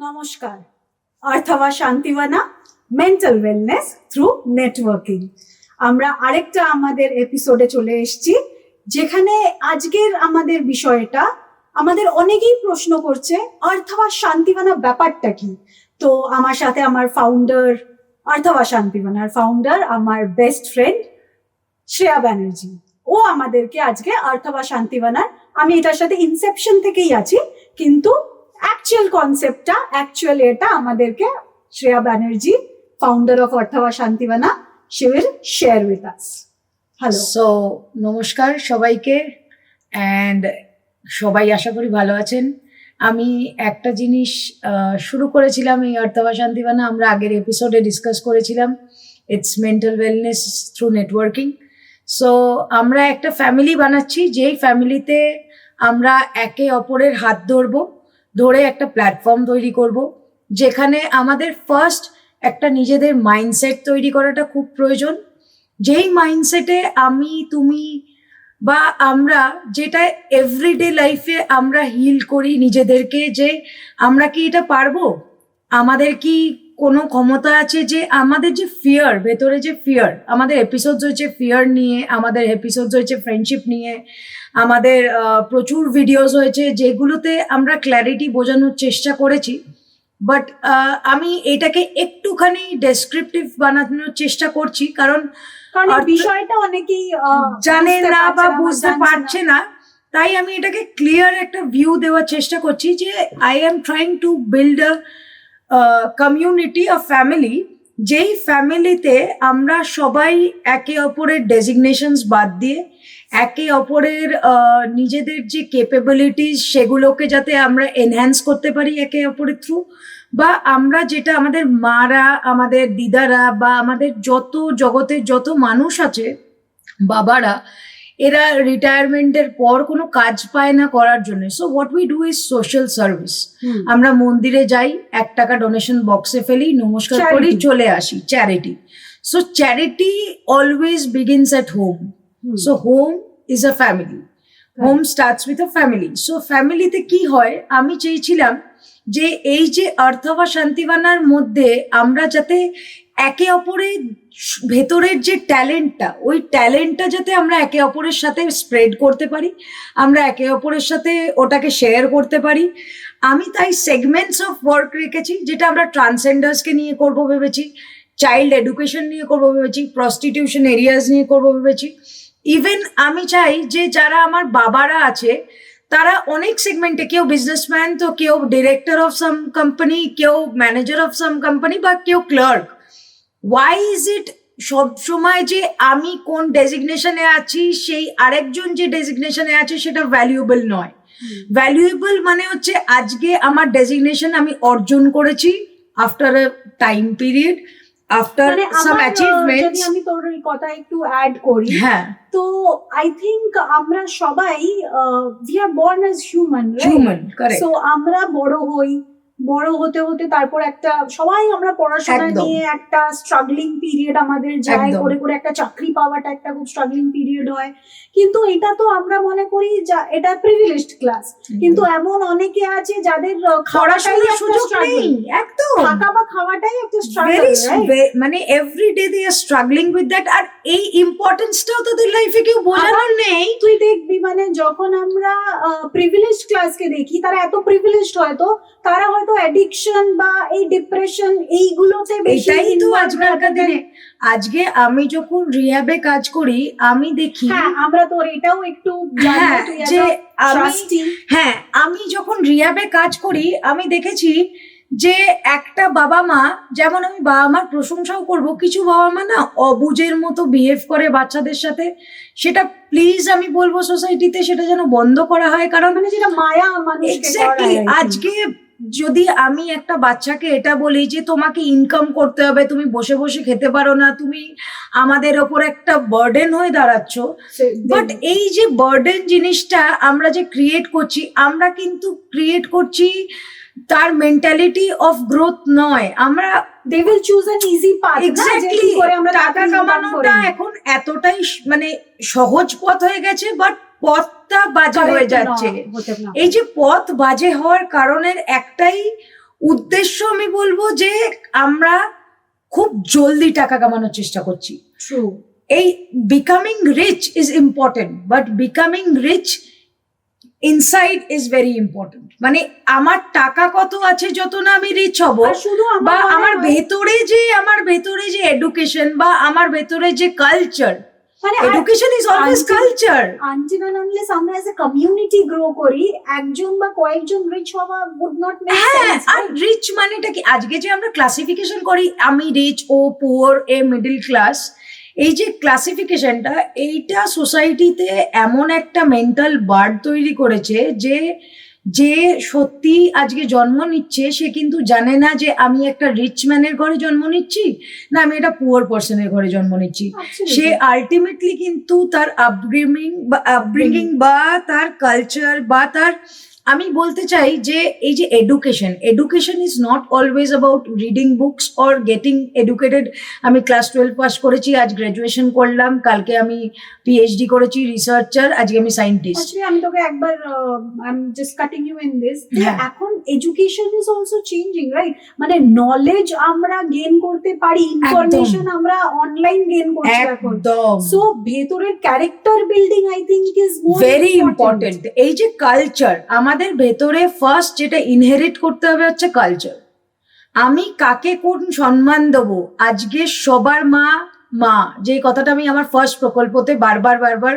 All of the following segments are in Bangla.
নমস্কার। অর্থাবা শান্তিবানা মেন্টাল ওয়েলনেস থ্রু নেটওয়ার্কিং। আমরা আরেকটা আমাদের এপিসোডে চলে এসেছি, যেখানে আজকের আমাদের বিষয়টা আমাদের অনেকেই প্রশ্ন করছে, অর্থাবা শান্তিবানা ব্যাপারটা কি। তো আমার সাথে আমার ফাউন্ডার, অর্থাবা শান্তিবানার ফাউন্ডার, আমার বেস্ট ফ্রেন্ড শ্রেয়া ব্যানার্জি, ও আমাদেরকে আজকে অর্থাবা শান্তিবানার, আমি এটার সাথে ইনসেপশন থেকেই আছি, কিন্তু অ্যাকচুয়াল কনসেপ্টটা এটা আমাদেরকে শ্রেয়া ব্যানার্জি, ফাউন্ডার অফ অর্থাবা শান্তিবানা, she will share with us. Hello. So নমস্কার সবাইকে, অ্যান্ড সবাই আশা করি ভালো আছেন। আমি একটা জিনিস শুরু করেছিলাম এই অর্থাবা শান্তিবানা, আমরা আগের এপিসোডে ডিসকাস করেছিলাম, it's mental wellness through networking. So আমরা একটা ফ্যামিলি বানাচ্ছি, যেই ফ্যামিলিতে আমরা একে অপরের হাত ধরে একটা প্ল্যাটফর্ম তৈরি করব, যেখানে আমাদের ফার্স্ট একটা নিজেদের মাইন্ডসেট তৈরি করাটা খুব প্রয়োজন। যেই মাইন্ডসেটে আমি, তুমি বা আমরা, যেটা এভরিডে লাইফে আমরা হিল করি নিজেদেরকে, যে আমরা কি এটা পারবো, আমাদের কি কোনো ক্ষমতা আছে, যে আমাদের যে ফিয়ার, ভেতরে যে ফিয়ার, আমাদের এপিসোডস হয়েছে ফিয়ার নিয়ে, আমাদের এপিসোডস হয়েছে ফ্রেন্ডশিপ নিয়ে, আমাদের প্রচুর ভিডিওস হয়েছে যেগুলোতে আমরা ক্ল্যারিটি বোঝানোর চেষ্টা করেছি। বাট আমি এটাকে একটুখানি ডেসক্রিপটিভ বানানোর চেষ্টা করছি, কারণ বিষয়টা অনেকেই জানে না বা বুঝতে পারছে না, তাই আমি এটাকে ক্লিয়ার একটা ভিউ দেওয়ার চেষ্টা করছি, যে I am trying to build a community, a family, যেই ফ্যামিলিতে আমরা সবাই একে অপরের ডেজিগনেশনস বাদ দিয়ে একে অপরের নিজেদের যে ক্যাপাবিলিটিস, সেগুলোকে যাতে আমরা এনহ্যান্স করতে পারি একে অপরের থ্রু, বা আমরা যেটা আমাদের মারা, আমাদের দিদারা, বা আমাদের যত জগতের যত মানুষ আছে, বাবারা, এরা রিটায়ারমেন্টের পর কোনো কাজ পায় না করার জন্য। So what we do is social service. আমরা মন্দিরে যাই, 1 টাকা ডোনেশন বক্সে ফেলি, নমস্কার করি, চলে আসি, charity. So charity always begins at home. So home is a family, home starts with a family. So ফ্যামিলিতে কি হয়, আমি চেয়েছিলাম যে এই যে অর্থাবা শান্তিবানার মধ্যে আমরা যাতে একে অপরের ভেতরের যে ট্যালেন্টটা, ওই ট্যালেন্টটা যাতে আমরা একে অপরের সাথে স্প্রেড করতে পারি, আমরা একে অপরের সাথে ওটাকে শেয়ার করতে পারি। আমি তাই সেগমেন্টস অফ ওয়ার্ক রেখেছি, যেটা আমরা ট্রান্সজেন্ডার্সকে নিয়ে করবো ভেবেছি, চাইল্ড এডুকেশন নিয়ে করবো ভেবেছি, প্রস্টিটিউশন এরিয়াজ নিয়ে করবো ভেবেছি। ইভেন আমি চাই যে যারা আমার বাবারা আছে, তারা অনেক সেগমেন্টে, কেউ বিজনেসম্যান, তো কেউ ডিরেক্টর অফ সাম কোম্পানি, কেউ ম্যানেজার অফ সাম কোম্পানি, বা কেউ ক্লার্ক। ওয়াই ইজ ইট সব সময় যে আমি কোন ডেজিগনেশনে আছি, সেই আরেকজন যে ডেজিগনেশনে আছে সেটা ভ্যালুয়েবল নয়। ভ্যালুয়েবল মানে হচ্ছে আজকে আমার ডেজিগনেশন আমি অর্জন করেছি after a time period, after some achievements. যদি আমি তোর এই কথা একটু অ্যাড করি, হ্যাঁ, তো আই থিংক আমরা সবাই we are born as human, correct. So আমরা বড় হতে হতে তারপর একটা সবাই আমরা পড়াশোনা নিয়ে একটা স্ট্রাগলিং পিরিয়ড আমাদের যায়, করে একটা চাকরি পাওয়াটা একটা খুব স্ট্রাগলিং পিরিয়ড হয়। কিন্তু এটা তো আমরা মনে করি এটা প্রিভিলেজড ক্লাস, কিন্তু এমন অনেকে আছে যাদের খাওয়াটাই একটা স্ট্রাগল, একদম থাকা বা খাওয়াটাই একটা স্ট্রাগল, মানে everyday they are struggling with that. আর এই ইম্পর্টেন্সটাও তাদের লাইফে কেউ বোঝানোর নেই। তুই দেখবি, মানে যখন আমরা প্রিভিলেজড ক্লাসকে দেখি, তারা এত প্রিভিলেজড হয়তো, তারা হয়তো অ্যাডিকশন বা এই ডিপ্রেশন এইগুলোতে বেশি। এটাই তো আজকালকার দিনে। আজকে আমি যখন রিহ্যাবে কাজ করি, আমি দেখি, আমরা তোর এটাও একটু যে আমি যখন রিহ্যাবে কাজ করি, আমি দেখেছি যে একটা বাবা মা, যেমন আমি বাবা মার প্রশংসাও করব, কিছু বাবা মা না অবুঝের মতো বিহেভ করে বাচ্চাদের সাথে। সেটা প্লিজ আমি বলবো সোসাইটিতে সেটা যেন বন্ধ করা হয়, কারণ মানে যেটা মায়া মানুষকে এক্স্যাক্টলি। আজকে যদি আমি একটা বাচ্চাকে এটা বলি যে তোমাকে ইনকাম করতে হবে, তুমি বসে বসে খেতে পারো না, তুমি আমাদের ওপর একটা বার্ডেন হয়ে দাঁড়াচ্ছ। বাট এই যে বার্ডেন জিনিসটা আমরা যে ক্রিয়েট করছি, আমরা কিন্তু ক্রিয়েট করছি তার মেন্টালিটি অফ গ্রোথ নয়। আমরা they will choose an easy path, exactly. টাকা কামানোটা এখন এতটাই মানে সহজ পথ হয়ে গেছে, বাট পথটা বাজে হয়ে যাচ্ছে। এই যে পথ বাজে হওয়ার কারণের একটাই উদ্দেশ্য আমি বলবো যে আমরা খুব জলদি টাকা কামানোর চেষ্টা করছি। ট্রু। এই becoming rich is important, but becoming rich inside is very important. মানে আমার টাকা কত আছে যত না আমি রিচ হব, শুধু বা আমার ভেতরে যে এডুকেশন বা আমার ভেতরে যে কালচার, মানে education is always culture. Until and unless আমরা এজ এ কমিউনিটি গ্রো করি, একজন বা কয়েকজন রিচ হওয়া উড নট মেক সেন্স। আর রিচ মানেটা কি? আজকে যে আমরা ক্লাসিফিকেশন করি, আমি রিচ, ও পুয়ার, এ মিডল ক্লাস, এই যে ক্লাসিফিকেশনটা, এইটা সোসাইটিতে এমন একটা মেন্টাল বার্ড তৈরি করেছে যে যে সত্যি আজকে জন্ম নিচ্ছে সে কিন্তু জানে না যে আমি একটা রিচ ম্যানের ঘরে জন্ম নিচ্ছি না আমি একটা পুয়ার পার্সনের ঘরে জন্ম নিচ্ছি। সে আলটিমেটলি কিন্তু তার আপব্রিঙ্গিং বা তার কালচার বা তার, আমি বলতে চাই যে এই যে education is not always about reading books or getting educated. আমি ক্লাস 12 পাস করেছি, আজ গ্রাজুয়েশন করলাম, কালকে আমি পিএইচডি করেছি, রিসার্চার, আজকে আমি সায়েন্টিস্ট। Actually, আমি তোকে একবার I am just cutting you in this, এখন education is also changing, right? মানে নলেজ আমরা গেইন করতে পারি, ইনফরমেশন আমরা অনলাইন গেইন করছি এখন। সো ভেতরের character building I think is very important. এই যে কালচার, আমাদের ভেতরে ফার্স্ট যেটা ইনহেরিট করতে হবে হচ্ছে কালচার। আমি কাকে কোন সম্মান দেবো, আজকে সবার মা যে কথাটা আমি আমার ফার্স্ট প্রকল্পতে বারবার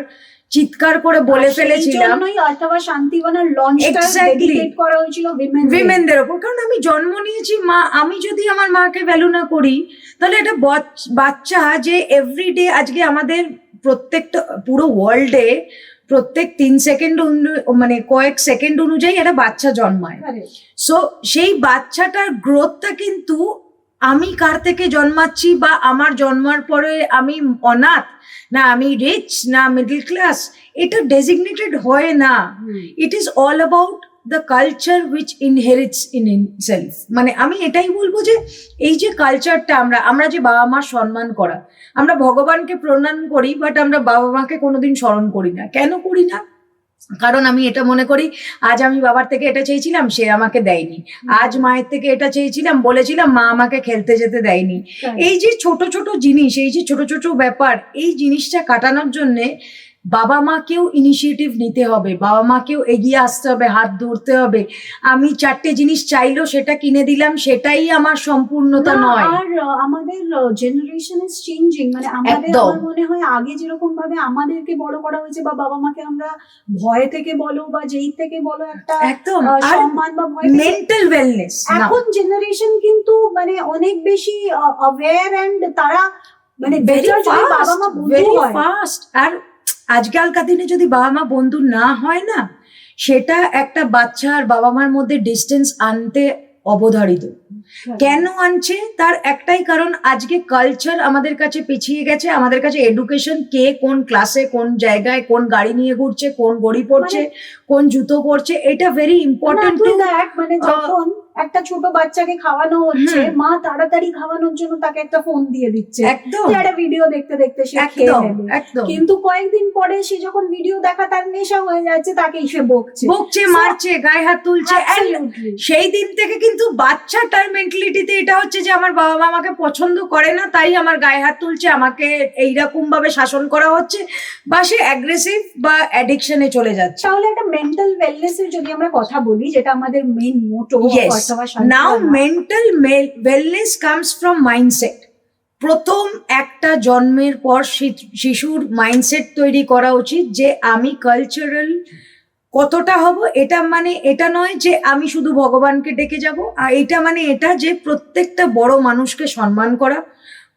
চিৎকার করে বলে ফেলেছিলাম, অথবা শান্তিবনার লঞ্চটা ডেডিকেট করা হয়েছিল উইমেনদের ওপর। কারণ আমি জন্ম নিয়েছি মা, আমি যদি আমার মাকে ভ্যালু না করি তাহলে এটা বাচ্চা যে এভরিডে, আজকে আমাদের প্রত্যেকটা পুরো ওয়ার্ল্ডে প্রত্যেক 3 সেকেন্ড মানে কয়েক সেকেন্ড অনুযায়ী একটা বাচ্চা জন্মায়। সো সেই বাচ্চাটার গ্রোথটা কিন্তু আমি কার থেকে জন্মাচ্ছি বা আমার জন্মার পরে আমি অনাথ না আমি রিচ না মিডল ক্লাস, এটা ডেজিগনেটেড হয় না। It is all about the culture which inherits in itself. মানে আমি এটাই বলবো যে এই যে কালচারটা, আমরা যে বাবা মার সম্মান করা, আমরা ভগবানকে প্রণাম করি বাট আমরা বাবা মাকে কোনোদিন স্মরণ করি না। কেন করি না? কারণ আমি এটা মনে করি আজ আমি বাবার থেকে এটা চেয়েছিলাম, সে আমাকে দেয়নি। আজ মায়ের থেকে এটা চেয়েছিলাম, বলেছিলাম, মা আমাকে খেলতে যেতে দেয়নি। এই যে ছোট ছোট জিনিস, এই যে ছোট ছোট ব্যাপার, এই জিনিসটা কাটানোর জন্যে বাবা মাকেও ইনিশিয়েটিভ নিতে হবে, বাবা মাকেও এগিয়ে আসতে হবে, হাত ধরতে হবে। আমি 4টে জিনিস চাইলো সেটা কিনে দিলাম, সেটাই আমার সম্পূর্ণতা নয়। আর আমাদের জেনারেশন ইজ চেঞ্জিং। মানে আমাদের, আমার মনে হয় আগে যেরকম ভাবে আমাদেরকে বড় করা হয়েছে বা বাবা মাকে আমরা ভয় থেকে বলো বা যেই থেকে বলো একটা সম্মান বা ভয়, মেন্টাল ওয়েলনেস, এখন জেনারেশন কিন্তু মানে অনেক বেশি অ্যাওয়্যার এন্ড তারা মানে বেটার যদি বাবা মা বন্ধু হয়। ফাস্ট। আর আজকালকার দিনে যদি বাবা মা বন্ধু না হয় না, সেটা একটা বাচ্চা আর বাবা মার মধ্যে ডিস্টেন্স আনতে অবধারিত। কেন আনছে? তার একটাই কারণ, আজকে কালচার আমাদের কাছে পিছিয়ে গেছে, আমাদের কাছে এডুকেশন, কে কোন ক্লাসে কোন জায়গায় কোন গাড়ি নিয়ে ঘুরছে, কোন ঘড়ি পড়ছে, কোন জুতো পরছে, এটা ভেরি ইম্পর্টেন্ট। মানে যখন একটা ছোট বাচ্চাকে খাওয়ানো হচ্ছে, মা তাড়াতাড়ি খাওয়ানোর জন্য তাকে একটা ফোন দিয়ে দিচ্ছে, একটা ভিডিও দেখতে দেখতে সে খেয়ে নেবে। কিন্তু কয়েকদিন পরে সে যখন ভিডিও দেখা তার নেশা হয়ে যাচ্ছে, তাকেই সে বকছে, মারছে, গায়ে হাত তুলছে। সেই দিন থেকে কিন্তু বাচ্চাটার মেন্টালিটিতে এটা হচ্ছে যে আমার বাবা মা আমাকে পছন্দ করে না, তাই আমার গায়ে হাত তুলছে, আমাকে এইরকম ভাবে শাসন করা হচ্ছে, বা সে অ্যাগ্রেসিভ বা অ্যাডিকশনে চলে যাচ্ছে। তাহলে একটা মেন্টাল ওয়েলনেসের যদি আমরা কথা বলি, যেটা আমাদের main motto, now mental wellness comes from mindset. প্রথম একটা জন্মের পর শিশুর মাইন্ডসেট তৈরি করা উচিত যে আমি কালচারাল কতটা হব। এটা মানে এটা নয় যে আমি শুধু ভগবানকে ডেকে যাব, আর এটা মানে এটা যে প্রত্যেকটা বড় মানুষকে সম্মান করা,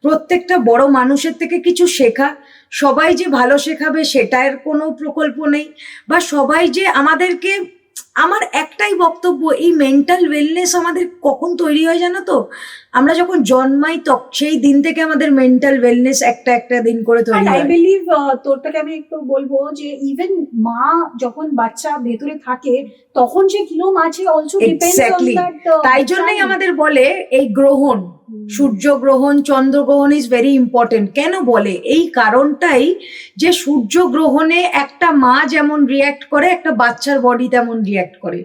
প্রত্যেকটা বড় মানুষের থেকে কিছু শেখা। সবাই যে ভালো শেখাবে সেটার কোনো প্রকল্প নেই, বা সবাই যে আমাদেরকে, আমার একটাই বক্তব্য, এই মেন্টাল ওয়েলনেস আমাদের কখন তৈরি হয় জানো তো? আমরা যখন জন্মাই সেই দিন থেকে আমাদের মেন্টাল ওয়েলনেস একটা একটা দিন করে তৈরি হয়। আই বিলিভ তোরটাকে আমি একটু বলবো যে ইভেন মা যখন বাচ্চা ভেতরে থাকে তখন সে কিরকম আছে অলসো ডিপেন্ডস অন দ্যাট। তাই জন্যই আমাদের বলে এই গ্রহণ, সূর্যগ্রহণ চন্দ্রগ্রহণ ইজ ভেরি ইম্পর্টেন্ট। কেন বলে? এই কারণটাই যে সূর্যগ্রহণে একটা মা যেমন রিয়্যাক্ট করে, একটা বাচ্চার বডি তেমন রিয়্যাক্ট করে।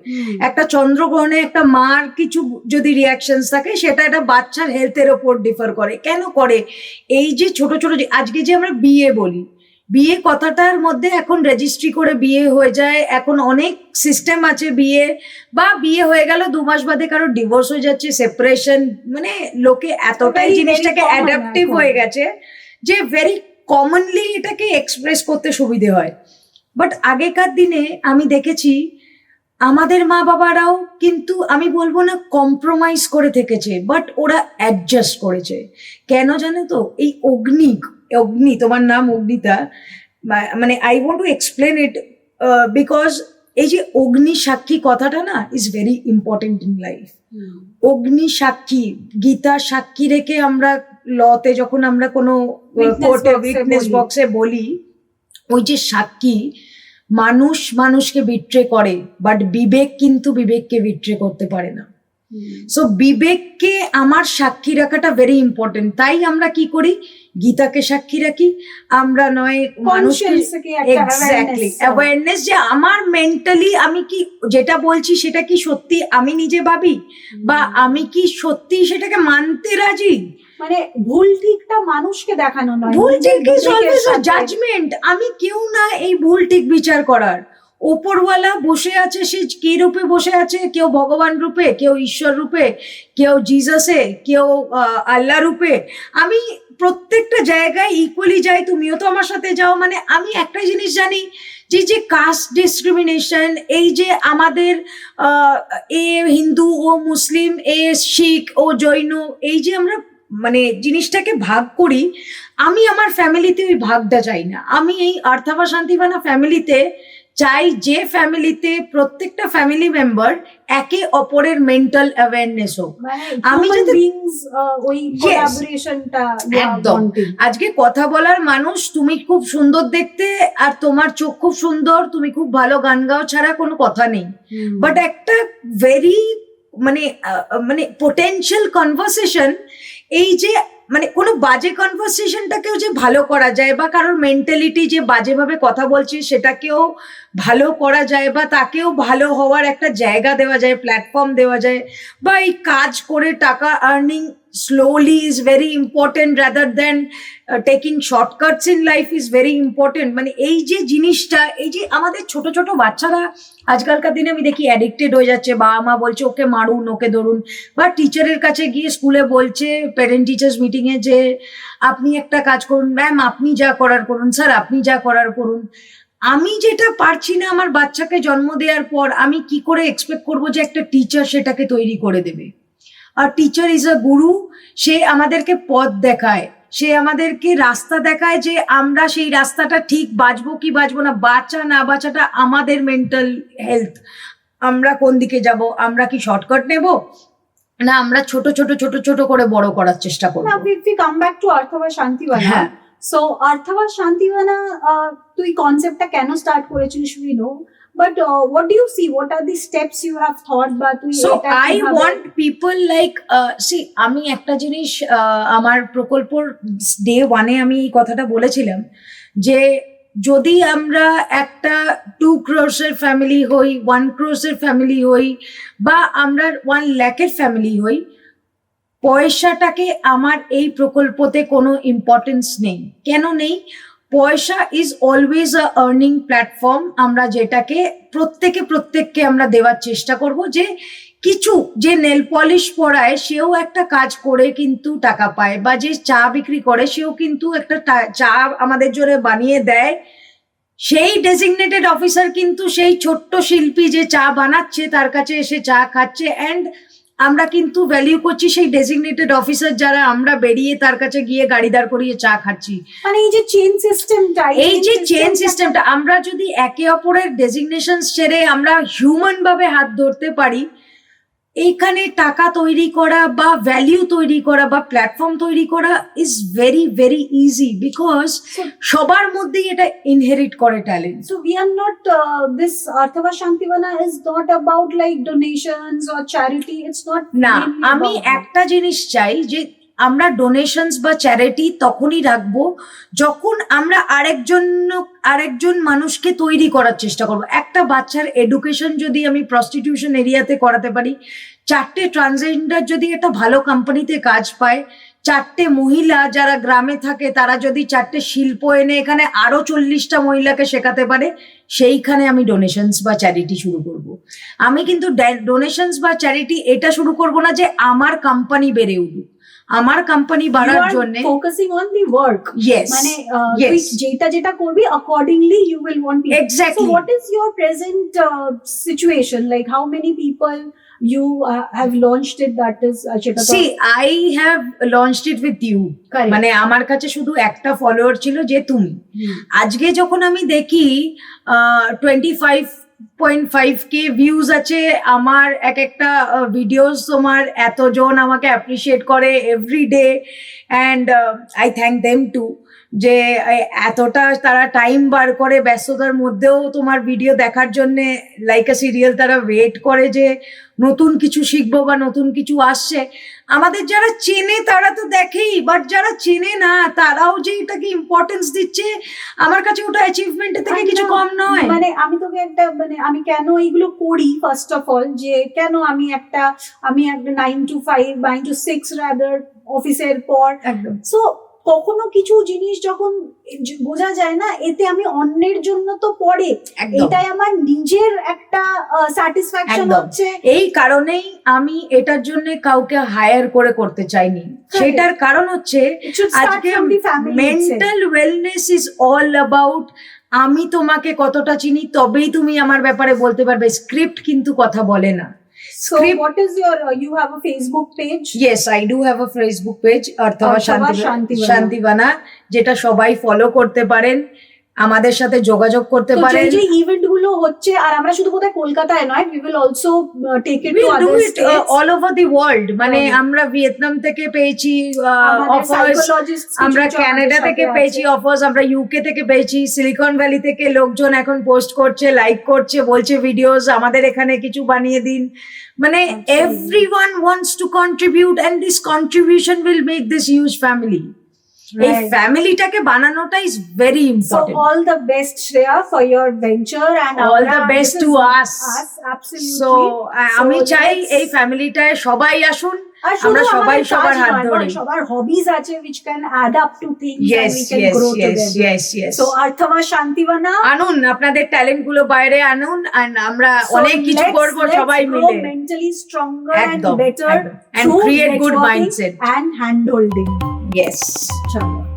একটা চন্দ্রগ্রহণে একটা মার কিছু যদি রিয়াকশনস থাকে, সেটা একটা বাচ্চার হেলথের ওপর ডিফার করে। কেন করে? এই যে ছোট ছোট আজকে যে আমরা বিয়ে বলি, বিয়ে কথাটার মধ্যে এখন রেজিস্ট্রি করে বিয়ে হয়ে যায়, এখন অনেক সিস্টেম আছে বিয়ে, বা বিয়ে হয়ে গেল 2 মাস বাদে কারো ডিভোর্স হয়ে যাচ্ছে, সেপারেশন, মানে লোকে এতটাই জিনিসটাকে অ্যাডাপটিভ হয়ে গেছে যে ভেরি কমনলি এটাকে এক্সপ্রেস করতে সুবিধে হয়। বাট আগেকার দিনে আমি দেখেছি আমাদের মা বাবারাও কিন্তু আমি বলবো না কম্প্রোমাইজ করে থেকেছে, বাট ওরা অ্যাডজাস্ট করেছে। কেন জানো তো? এই অগ্নি, তোমার নাম অগ্নিতা, মানে I want to explain it because এই যে অগ্নি সাক্ষী কথাটা না is very important in life. অগ্নি সাক্ষী, গীতা সাক্ষী রেখে আমরা লতে যখন আমরা কোনো কোর্টে উইটনেস বক্সে বলি, ওই যে সাক্ষী, মানুষ মানুষকে বিট্রে করে, বাট বিবেক কিন্তু বিবেককে বিট্রে করতে পারে না। সো বিবেককে আমার সাক্ষী রাখাটা ভেরি ইম্পর্টেন্ট। তাই আমরা কি করি? গীতাকে সাক্ষী রাখি, আমরা নয় মানুষকে এক্স্যাক্টলি অ্যাওয়ারনেস, যে আমার মেন্টালি আমি কি যেটা বলছি সেটা কি সত্যি আমি নিজে ভাবি, বা আমি কি সত্যি সেটাকে মানতে রাজি। মানে ভুল ঠিকটা মানুষকে দেখানো নয়, ভুল ঠিক ইজ অলওয়েজ আ জাজমেন্ট। আমি কেউ না এই ভুল ঠিক বিচার করার। ওপরওয়ালা বসে আছে, সে কি রূপে বসে আছে? কেউ ভগবান রূপে, কেউ ঈশ্বর রূপে, কেউ জিজাসে, কেউ আল্লাহ রূপে। আমি প্রত্যেকটা জায়গায় ইকুয়ালি যাই, তুমিও তো আমার সাথে যাও। মানে আমি একটা জিনিস জানি যে কাস্ট ডিসক্রিমিনেশন, এই যে আমাদের এ হিন্দু ও মুসলিম, এ শিখ ও জৈন, এই যে আমরা মানে জিনিসটাকে ভাগ করি, আমি আমার ফ্যামিলিতে ওই ভাগটা চাই না। আমি এই আর্থাবা শান্তিবানা ফ্যামিলিতে চাই যে ফ্যামিলিতে প্রত্যেকটা ফ্যামিলি মেম্বার একে অপরের মেন্টাল অ্যাওয়ারনেস হোক। আমি যাতে ওই কোলাবোরেশনটা একদম। আজকে কথা বলার মানুষ, তুমি খুব সুন্দর দেখতে আর তোমার চোখ খুব সুন্দর, তুমি খুব ভালো গান গাও, ছাড়া কোনো কথা নেই। বাট একটা ভেরি মানে পোটেনশিয়াল কনভারসেশন, এই যে মানে কোনো বাজে কনভারসেশনটাকেও যে ভালো করা যায়, বা কারোর মেন্টালিটি যে বাজেভাবে কথা বলছে সেটাকেও ভালো করা যায়, বা তাকেও ভালো হওয়ার একটা জায়গা দেওয়া যায়, প্ল্যাটফর্ম দেওয়া যায়, বা এই কাজ করে টাকা earning slowly is very important rather than taking shortcuts in life is very important. মানে এই যে জিনিসটা, এই যে আমাদের ছোট ছোট বাচ্চারা আজকালকার দিনে আমি দেখি অ্যাডিক্টেড হয়ে যাচ্ছে। বাবা মা বলছে ওকে মারুন, ওকে ধরুন, বা টিচারের কাছে গিয়ে স্কুলে বলছে প্যারেন্ট টিচার্স মিটিংয়ে যে আপনি একটা কাজ করুন, ম্যাম আপনি যা করার করুন, স্যার আপনি যা করার করুন। আমি যেটা পারছি না আমার বাচ্চাকে জন্ম দেওয়ার পর, আমি কি করে এক্সপেক্ট করবো যে একটা টিচার সেটাকে তৈরি করে দেবে? আর টিচার ইজ আ গুরু, সে আমাদেরকে পথ দেখায়, সে আমাদেরকে রাস্তা দেখায় যে আমরা সেই রাস্তাটা ঠিক বাঁচবো কি বাঁচবো না, বাঁচা না বাঁচাটা আমাদের মেন্টাল হেলথ। আমরা কোন দিকে যাব, আমরা কি শর্টকাট নেব, না আমরা ছোট ছোট ছোট ছোট করে বড় করার চেষ্টা করব। If we come back to আর্থাবা শান্তিবানা, so আর্থাবা শান্তিবানা তুই কনসেপ্টটা কেন স্টার্ট করেছিস we know, but what do you see, what are the steps you have thought, বা তুই so I want people like see, আমি একটা জিনিস আমার প্রকল্পর ডে 1-এ আমি এই কথাটা বলেছিলাম যে যদি আমরা একটা 2 crores এর ফ্যামিলি হই, 1 crores এর ফ্যামিলি হই, বা আমরা 1 lakh এর ফ্যামিলি হই, পয়সাটাকে আমার এই প্রকল্পতে কোনো ইম্পর্টেন্স নেই। কেন নেই? পয়সা is always a earning platform. আমরা যেটাকে প্রত্যেককে আমরা দেওয়ার চেষ্টা করব, যে কিছু যে নেল পলিশ পরায় সেও একটা কাজ করে কিন্তু টাকা পায়, বা যে চা বিক্রি করে সেও কিন্তু একটা চা আমাদের জন্য বানিয়ে দেয়। সেই ডেজিগনেটেড অফিসার কিন্তু সেই ছোট্ট শিল্পী যে চা বানাচ্ছে তার কাছে এসে চা খাচ্ছে, অ্যান্ড আমরা কিন্তু ভ্যালিউ করছি সেই ডেজিগনেটেড অফিসার যারা আমরা বেরিয়ে তার কাছে গিয়ে গাড়ি দাঁড় করিয়ে চা খাচ্ছি। মানে এই যে চেন সিস্টেমটা আমরা যদি একে অপরের ডেজিগনেশন ছেড়ে আমরা হিউম্যান ভাবে হাত ধরতে পারি, এইখানে টাকা তৈরি করা বা ভ্যালিউ তৈরি করা বা প্ল্যাটফর্ম তৈরি করা is very very easy, because সবার মধ্যেই এটা ইনহেরিট করে talent. So we are not this আর্থাবা শান্তিবানা is not about like donations or charity, it's not। না, আমি একটা জিনিস চাই যে আমরা ডোনেশনস বা চ্যারিটি তখনই রাখবো যখন আমরা আরেকজন মানুষকে তৈরি করার চেষ্টা করব। একটা বাচ্চার এডুকেশন যদি আমি প্রস্টিটিউশন এরিয়াতে করাতে পারি, 4টে ট্রান্সজেন্ডার যদি একটা ভালো কোম্পানিতে কাজ পায়, 4টে মহিলা যারা গ্রামে থাকে তারা যদি 4টে শিল্প এনে এখানে আরো 40টা মহিলাকে শেখাতে পারে, সেইখানে আমি ডোনেশনস বা চ্যারিটি শুরু করব। আমি কিন্তু ডোনেশনস বা চ্যারিটি এটা শুরু করব না যে আমার কোম্পানি বেড়ে উঠুক, আমার কোম্পানি বাড়ার জন্য focusing on the work. Yes, মানে তুই যেটা করবি accordingly you will want people. Exactly. So what is your present situation, like how many people you have launched it, that is সেটা তো See, I have launched it with you. Correct. মানে আমার কাছে শুধু একটা ফলোয়ার ছিল যে তুমি। হুম। আজকে যখন আমি দেখি 25.5K ভিউজ আছে আমার, একটা ভিডিওস তোমার এতজন আমাকে অ্যাপ্রিসিয়েট করে everyday, and I thank them too, যে এতটা তারা টাইম বার করে ব্যস্ততার মধ্যেও তোমার ভিডিও দেখার জন্যে লাইক আ সিরিয়াল তারা ওয়েট করে যে নতুন কিছু শিখবো বা নতুন কিছু আসছে। আমাদের যারা চেনে তারা তো দেখেই, বাট যারা চেনে না তারাও যে এটাকে ইম্পর্টেন্স দিচ্ছে, আমার কাছে ওটা অ্যাচিভমেন্টের থেকে কিছু কম নয়। মানে আমি তোকে একটা, মানে আমি কেন এইগুলো করি, ফার্স্ট অফ অল যে কেন আমি একটা 9 to 5 9 to 6 রাদার অফিসের পর, একদম। সো কখনো কিছু জিনিস যখন বোঝা যায় না, এতে আমি অন্যের জন্য তো পড়ে, একদম। এটাই আমার নিজের একটা স্যাটিসফ্যাকশন একদম। হচ্ছে। এই কারণেই আমি এটার জন্য কাউকে হায়ার করতে চাইনি। সেটার কারণ হচ্ছে It should start আজকে from the family itself. Mental wellness is all about আমি তোমাকে কতটা চিনি তবেই তুমি আমার ব্যাপারে বলতে পারবে। স্ক্রিপ্ট কিন্তু কথা বলে না। So what is your you have a Facebook page? Yes, I do have a Facebook page, অর্থবা শান্তিবানা। শান্তিবানা, যেটা সবাই ফলো করতে পারেন, আমাদের সাথে যোগাযোগ করতে তো পারেন। যে ইভেন্ট গুলো হচ্ছে, আর আমরা শুধু বোধহয় কলকাতায় নয়, we will also take it to We'll do other it states. all over the world. মানে World. আমরা ভিয়েতনাম থেকে পেয়েছি আমাদের অফার্স, psychologists কিছু আমরা কিছু আমাদের ক্যানাডা সাথে থেকে আছে। পেয়েছি অফার্স, আমরা ইউকে থেকে পেয়েছি, সিলিকন ভ্যালি থেকে লোকজন এখন পোস্ট করছে, লাইক করছে, বলছে ভিডিওস আমাদের এখানে কিছু বানিয়ে দিন। মানে Absolutely. everyone wants to contribute and this contribution will make this huge family. এই Right. ফ্যামিলিটাকে বানানোটা is very So important. all the best, Shreya, for your venture, and All the best this to is us. Absolutely. So আমি So চাই let's- এই ফ্যামিলিটায় সবাই আসুন, আর শুধু আমরা সবাই আমাদের সবার কাজ হাত নয়, ধরি। সবার hobbies আছে which can add up to things and Yes, we can yes, grow yes, together. yes, yes. So Arthava Shantivana, আনুন আপনাদের ট্যালেন্ট গুলো বাইরে আনুন, and আমরা so অনেক কিছু করব let's সবাই grow মিলে। mentally stronger একদম, and better একদম। And through create good networking mindset. and hand holding. Yes. চলো।